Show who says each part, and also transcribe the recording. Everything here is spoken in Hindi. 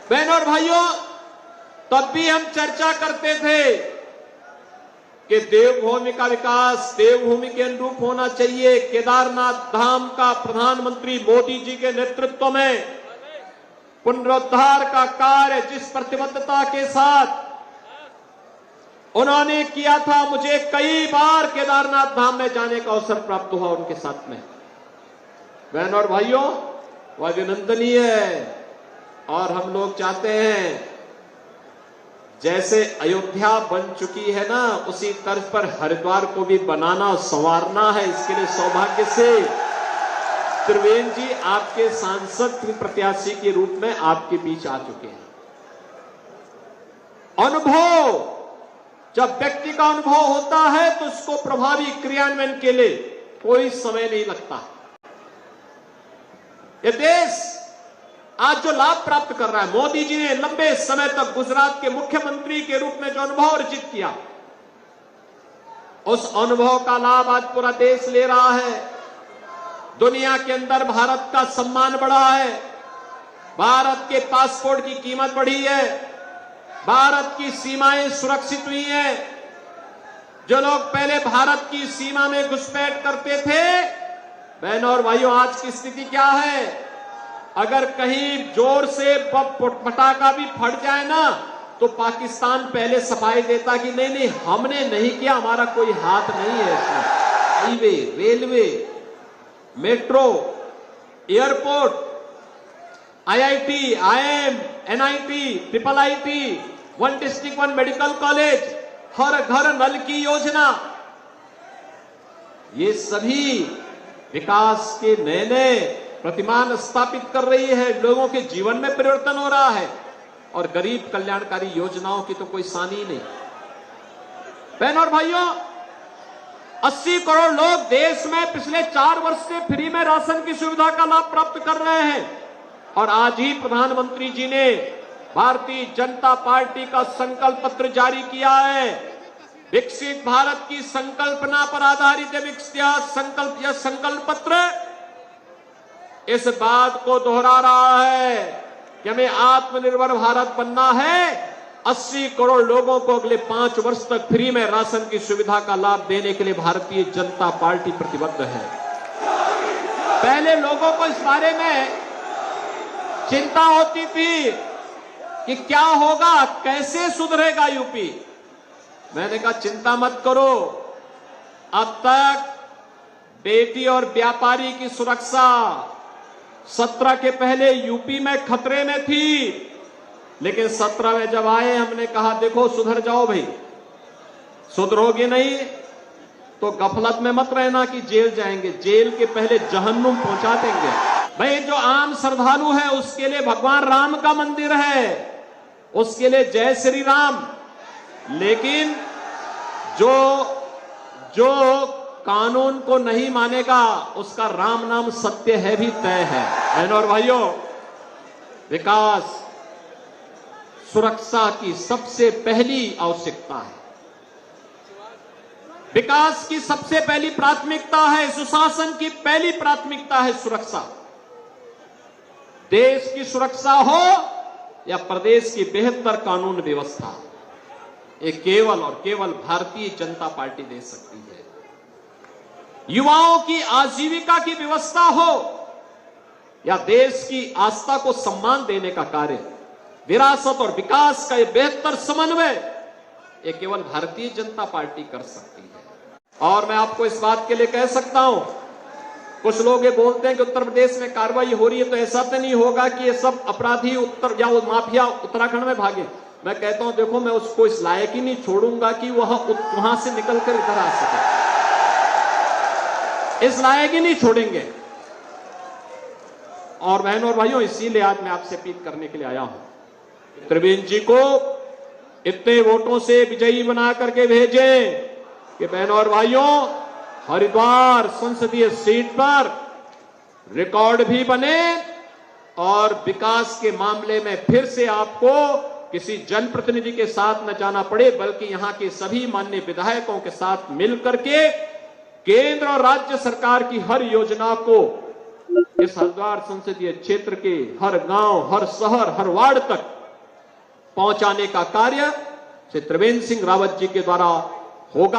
Speaker 1: बहनों और भाइयों, तब भी हम चर्चा करते थे कि देवभूमि का विकास देवभूमि के अनुरूप होना चाहिए। केदारनाथ धाम का प्रधानमंत्री मोदी जी के नेतृत्व में पुनरुद्धार का कार्य जिस प्रतिबद्धता के साथ उन्होंने किया था, मुझे कई बार केदारनाथ धाम में जाने का अवसर प्राप्त हुआ उनके साथ में। बहनों और भाइयों, वह अभिनंदनीय है और हम लोग चाहते हैं जैसे अयोध्या बन चुकी है ना, उसी तर्ज पर हरिद्वार को भी बनाना संवारना है। इसके लिए सौभाग्य से त्रिवेंद्र जी आपके सांसद प्रत्याशी के रूप में आपके बीच आ चुके हैं। अनुभव, जब व्यक्ति का अनुभव होता है तो उसको प्रभावी क्रियान्वयन के लिए कोई समय नहीं लगता। ये देश आज जो लाभ प्राप्त कर रहा है, मोदी जी ने लंबे समय तक गुजरात के मुख्यमंत्री के रूप में जो अनुभव अर्जित किया, उस अनुभव का लाभ आज पूरा देश ले रहा है। दुनिया के अंदर भारत का सम्मान बढ़ा है, भारत के पासपोर्ट की कीमत बढ़ी है, भारत की सीमाएं सुरक्षित हुई हैं। जो लोग पहले भारत की सीमा में घुसपैठ करते थे, बहनों और भाइयों, आज की स्थिति क्या है? अगर कहीं जोर से पटाखा भी फट जाए ना, तो पाकिस्तान पहले सफाई देता कि नहीं नहीं, हमने नहीं किया, हमारा कोई हाथ नहीं है इसमें। Highway, railway, metro, airport, IIT, IIM, NIT, triple IT, one district one medical college, हर घर नल की योजना, ये सभी विकास के नए नए प्रतिमान स्थापित कर रही है। लोगों के जीवन में परिवर्तन हो रहा है और गरीब कल्याणकारी योजनाओं की तो कोई सानी नहीं। बहनों और भाइयों, 80 करोड़ लोग देश में पिछले 4 वर्ष से फ्री में राशन की सुविधा का लाभ प्राप्त कर रहे हैं। और आज ही प्रधानमंत्री जी ने भारतीय जनता पार्टी का संकल्प पत्र जारी किया है। विकसित भारत की संकल्पना पर आधारित यह संकल्प पत्र इस बात को दोहरा रहा है कि हमें आत्मनिर्भर भारत बनना है। 80 करोड़ लोगों को अगले 5 वर्ष तक फ्री में राशन की सुविधा का लाभ देने के लिए भारतीय जनता पार्टी प्रतिबद्ध है। पहले लोगों को इस बारे में चिंता होती थी कि क्या होगा, कैसे सुधरेगा यूपी। मैंने कहा चिंता मत करो, अब तक बेटी और व्यापारी की सुरक्षा 17 के पहले यूपी में खतरे में थी, लेकिन 17 में जब आए हमने कहा देखो सुधर जाओ भाई, सुधरोगे नहीं तो गफलत में मत रहना कि जेल जाएंगे, जेल के पहले जहन्नुम पहुंचा देंगे। भाई जो आम श्रद्धालु है उसके लिए भगवान राम का मंदिर है, उसके लिए जय श्री राम, लेकिन जो कानून को नहीं मानेगा उसका राम नाम सत्य है भी तय है। बहनों और भाइयों, विकास सुरक्षा की सबसे पहली आवश्यकता है, विकास की सबसे पहली प्राथमिकता है, सुशासन की पहली प्राथमिकता है सुरक्षा। देश की सुरक्षा हो या प्रदेश की बेहतर कानून व्यवस्था, ये केवल और केवल भारतीय जनता पार्टी दे सकती है। युवाओं की आजीविका की व्यवस्था हो या देश की आस्था को सम्मान देने का कार्य, विरासत और विकास का ये बेहतर समन्वय, ये केवल भारतीय जनता पार्टी कर सकती है। और मैं आपको इस बात के लिए कह सकता हूं, कुछ लोग ये बोलते हैं कि उत्तर प्रदेश में कार्रवाई हो रही है तो ऐसा तो नहीं होगा कि ये सब अपराधी उत्तर या वो माफिया उत्तराखंड में भागे। मैं कहता हूं देखो, मैं उसको इस लायक ही नहीं छोड़ूंगा कि वहां से निकलकर इधर आ सके, इस लायक ही नहीं छोड़ेंगे। और बहनों और भाइयों, इसीलिए आज मैं आपसे अपील करने के लिए आया हूं, त्रिवेंद्र जी को इतने वोटों से विजयी बना करके भेजें कि बहनों और भाइयों, हरिद्वार संसदीय सीट पर रिकॉर्ड भी बने और विकास के मामले में फिर से आपको किसी जनप्रतिनिधि के साथ न जाना पड़े, बल्कि यहां के सभी माननीय विधायकों के साथ मिलकर के केंद्र और राज्य सरकार की हर योजना को इस हरिद्वार संसदीय क्षेत्र के हर गांव, हर शहर, हर वार्ड तक पहुंचाने का कार्य श्री त्रिवेंद्र सिंह रावत जी के द्वारा होगा।